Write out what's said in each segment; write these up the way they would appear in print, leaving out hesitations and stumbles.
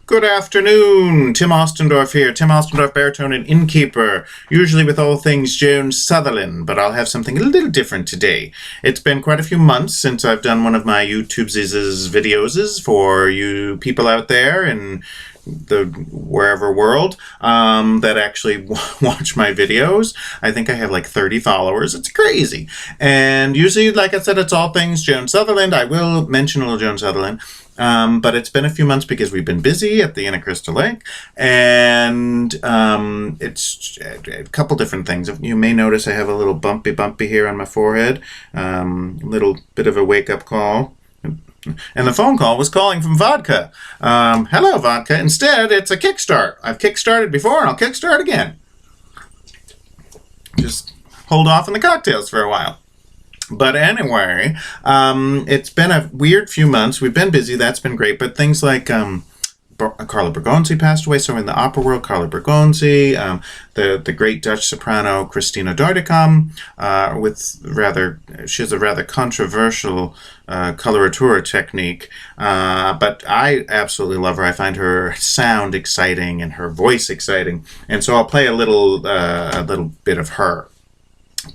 Good afternoon, Tim Ostendorf here, Tim Ostendorf, baritone and innkeeper, usually with all things Joan Sutherland, but I'll have something a little different today. It's been quite a few months since I've done one of my YouTube's videos for you people out there in the wherever world that actually watch my videos. I think I have like 30 followers. It's crazy. And usually, like I said, it's all things Joan Sutherland. I will mention a little Joan Sutherland. But it's been a few months because we've been busy at the Inn of Crystal Lake, and it's a couple different things. You may notice I have a little bumpy here on my forehead, a little bit of a wake-up call. And the phone call was calling from vodka. Hello, vodka. Instead, it's a kickstart. I've kickstarted before, and I'll kickstart again. Just hold off on the cocktails for a while. But anyway, it's been a weird few months. We've been busy. That's been great. But things like Carla Bergonzi passed away. So in the opera world, Carla Bergonzi, the great Dutch soprano Cristina Deutekom, she has a rather controversial coloratura technique. But I absolutely love her. I find her sound exciting and her voice exciting. And so I'll play a little bit of her.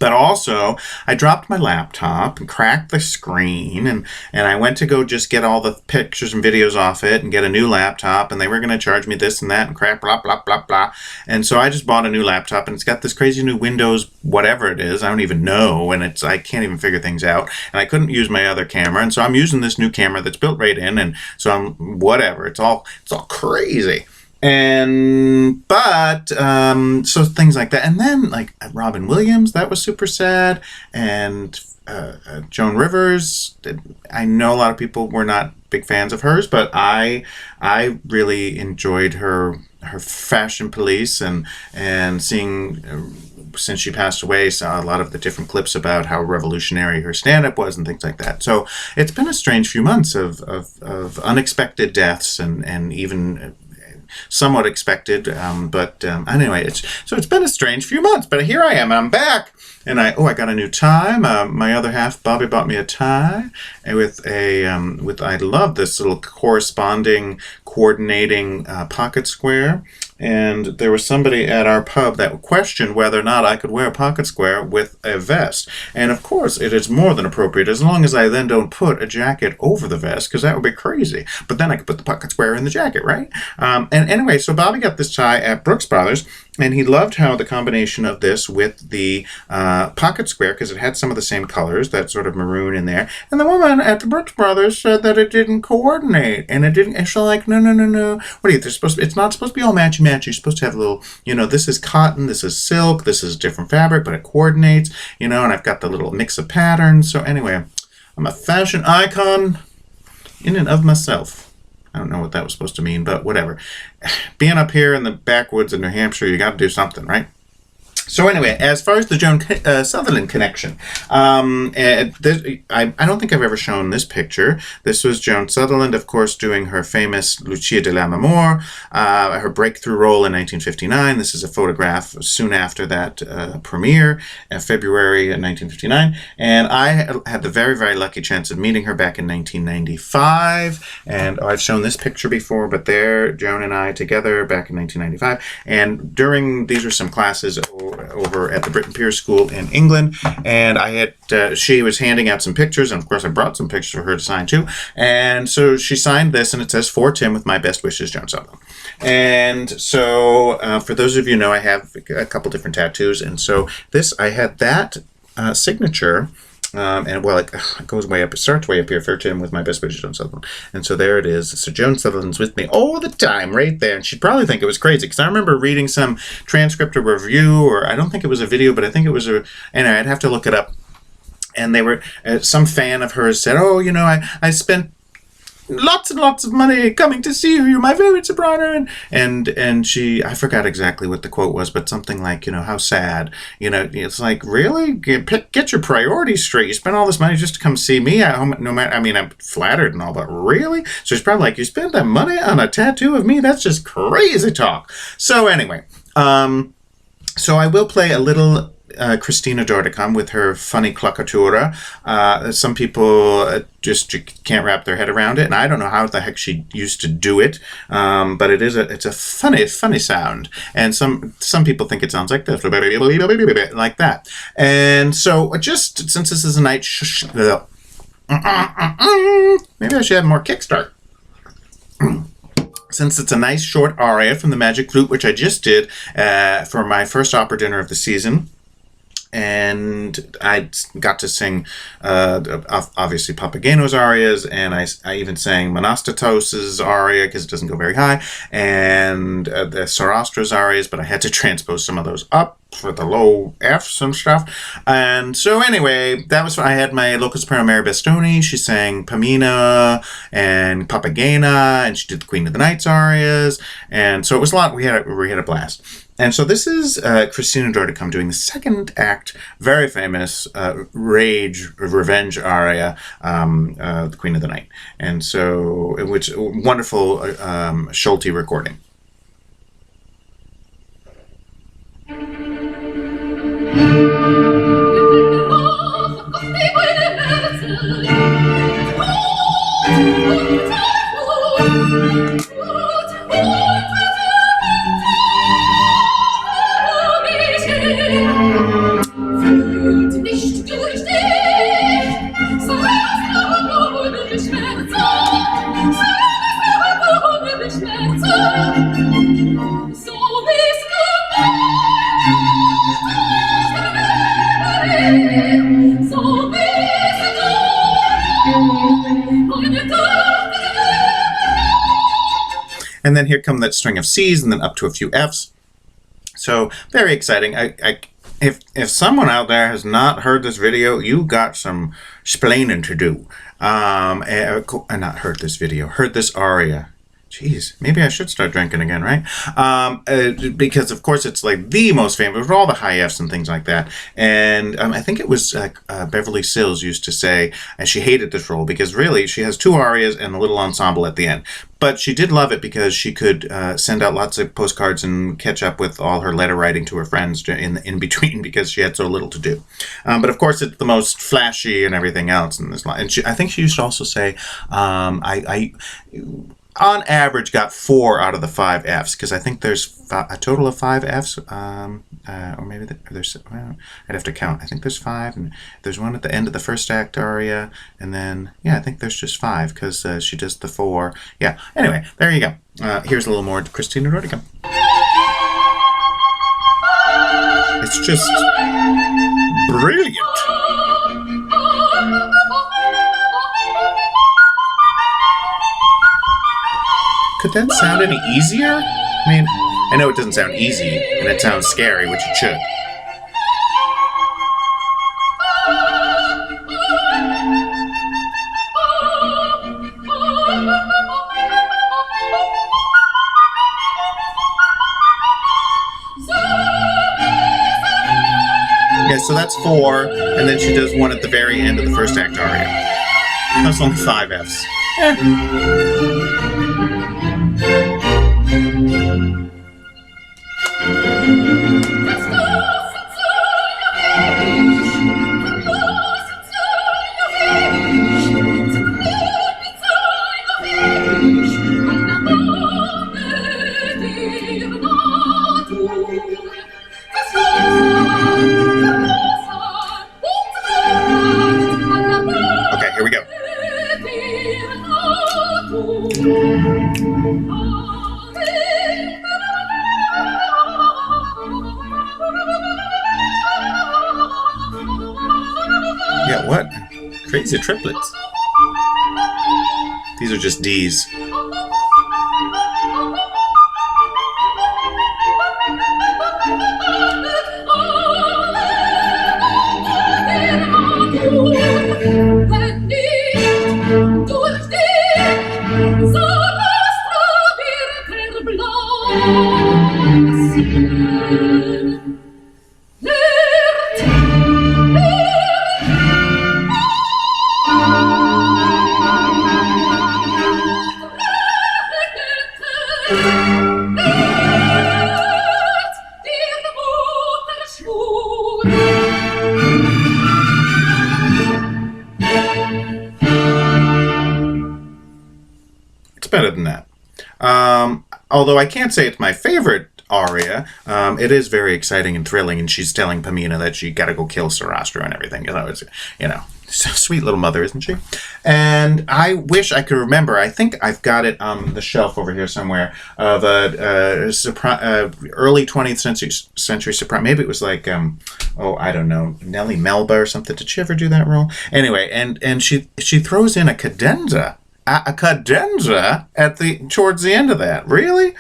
But also, I dropped my laptop and cracked the screen, and I went to go just get all the pictures and videos off it and get a new laptop, and they were going to charge me this and that and crap, blah, blah, blah, blah. And so I just bought a new laptop, and it's got this crazy new Windows, whatever it is, I don't even know, and I can't even figure things out, and I couldn't use my other camera, and so I'm using this new camera that's built right in, and so whatever, it's all crazy. So things like that. And then like Robin Williams, that was super sad. And Joan Rivers, I know a lot of people were not big fans of hers, but I really enjoyed her Fashion Police and seeing, since she passed away, saw a lot of the different clips about how revolutionary her stand-up was and things like that. So it's been a strange few months of unexpected deaths and even somewhat expected, but anyway, it's been a strange few months, but here I am, I'm back, and I got a new tie. My other half, Bobby, bought me a tie with I love this little coordinating pocket square. And there was somebody at our pub that questioned whether or not I could wear a pocket square with a vest. And of course, it is more than appropriate, as long as I then don't put a jacket over the vest, because that would be crazy. But then I could put the pocket square in the jacket, right? And anyway, so Bobby got this tie at Brooks Brothers, and he loved how the combination of this with the pocket square, because it had some of the same colors, that sort of maroon in there. And the woman at the Brooks Brothers said that it didn't coordinate, and it didn't. And she's like, no. What are you? It's not supposed to be all matchy. You're supposed to have a little, this is cotton, this is silk, this is different fabric, but it coordinates, and I've got the little mix of patterns. So anyway, I'm a fashion icon in and of myself. I don't know what that was supposed to mean, but whatever. Being up here in the backwoods of New Hampshire, you got to do something, right? So anyway, as far as the Joan Sutherland connection, I don't think I've ever shown this picture. This was Joan Sutherland, of course, doing her famous Lucia di Lammermoor, her breakthrough role in 1959. This is a photograph soon after that premiere, February 1959. And I had the very, very lucky chance of meeting her back in 1995. And I've shown this picture before, but there, Joan and I together back in 1995. And these were some classes over at the Britton Piers School in England, and I had she was handing out some pictures, and of course I brought some pictures for her to sign too. And so she signed this, and it says, "For Tim, with my best wishes, Joan Sutherland." And so for those of you who know, I have a couple different tattoos, and so I had that signature. It goes way up. It starts way up here. For Tim, with my best wishes, Joan Sutherland. And so there it is. So Joan Sutherland's with me all the time, right there. And she'd probably think it was crazy, because I remember reading some transcript or review, or I don't think it was a video, but I think it was anyway, I'd have to look it up. And they were, some fan of hers said, I spent lots and lots of money coming to see you. You're my favorite soprano. And she, I forgot exactly what the quote was, but something like, how sad. It's like, really? Get your priorities straight. You spent all this money just to come see me. I'm flattered and all, but really? So she's probably like, you spent that money on a tattoo of me? That's just crazy talk. So anyway, so I will play a little Cristina Deutekom with her funny claccatura. Some people just can't wrap their head around it, and I don't know how the heck she used to do it. But it's a funny sound, and some people think it sounds like this, like that. And so, just since this is a night, maybe I should have more kickstart. Since it's a nice short aria from the Magic Flute, which I just did for my first opera dinner of the season. And I got to sing, obviously, Papageno's arias, and I even sang Monostatos's aria, because it doesn't go very high, and the Sarastra's arias, but I had to transpose some of those up for the low Fs and stuff. And so anyway, that was, I had my local soprano Mary Bastoni. She sang Pamina and Papagena, and she did the Queen of the Night's arias, and so it was a lot. We had a blast. And so this is Cristina Deutekom doing the second act, very famous revenge aria, the Queen of the Night. And so, which wonderful Schulte recording. And then here come that string of C's, and then up to a few F's. So very exciting. If someone out there has not heard this video, you got some splaining to do. Not heard this video, heard this aria. Jeez, maybe I should start drinking again, right? Because, of course, it's like the most famous with all the high Fs and things like that. And I think it was Beverly Sills used to say, and she hated this role because really she has two arias and a little ensemble at the end. But she did love it because she could send out lots of postcards and catch up with all her letter writing to her friends in between because she had so little to do. But of course, it's the most flashy and everything else in this line. And I think she used to also say, I on average got 4 out of the 5 Fs, because I think there's a total of 5 Fs, or maybe there's, well, I'd have to count. I think there's 5, and there's one at the end of the first act aria, and then, yeah, I think there's just 5, because she does the 4. Yeah, anyway, there you go. Here's a little more Cristina Deutekom. It's just brilliant. Could that sound any easier? I mean, I know it doesn't sound easy, and it sounds scary, which it should. Yeah, so that's 4, and then she does one at the very end of the first act aria. That's only 5 Fs. Okay, here we go. Yeah, what? Crazy triplets. These are just Ds. better than that. Although I can't say it's my favorite aria, it is very exciting and thrilling, and she's telling Pamina that she got to go kill Sarastro and everything. It's, so sweet little mother, isn't she? And I wish I could remember. I think I've got it on the shelf over here somewhere of a early 20th century soprano. Maybe it was like, I don't know, Nellie Melba or something. Did she ever do that role? Anyway, and she throws in a cadenza. A cadenza towards the end of that. Really?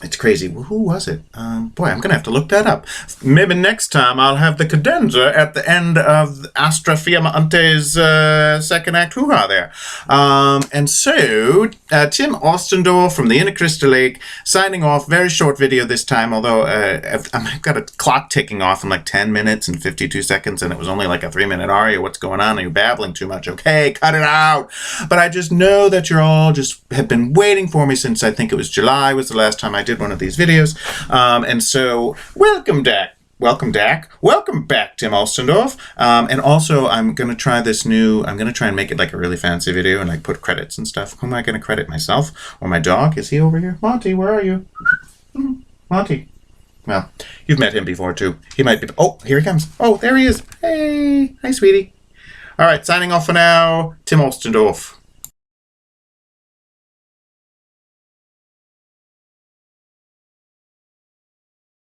It's crazy. Who was it? Boy, I'm going to have to look that up. Maybe next time I'll have the cadenza at the end of Astra Fiammante's second act hoo-ha there. And so, Tim Ostendorf from the Inner Crystal Lake signing off. Very short video this time, although I've got a clock ticking off in like 10 minutes and 52 seconds, and it was only like a 3-minute aria. What's going on? Are you babbling too much? Okay, cut it out. But I just know that you're all just have been waiting for me since I think it was July was the last time I did one of these videos. And so, welcome back. Welcome back, Tim Ostendorf. And also, I'm going to try and make it like a really fancy video and like put credits and stuff. Who am I going to credit, myself or my dog? Is he over here? Monty, where are you? Monty. Well, you've met him before too. He might be, oh, here he comes. Oh, there he is. Hey, hi, sweetie. All right, signing off for now, Tim Ostendorf.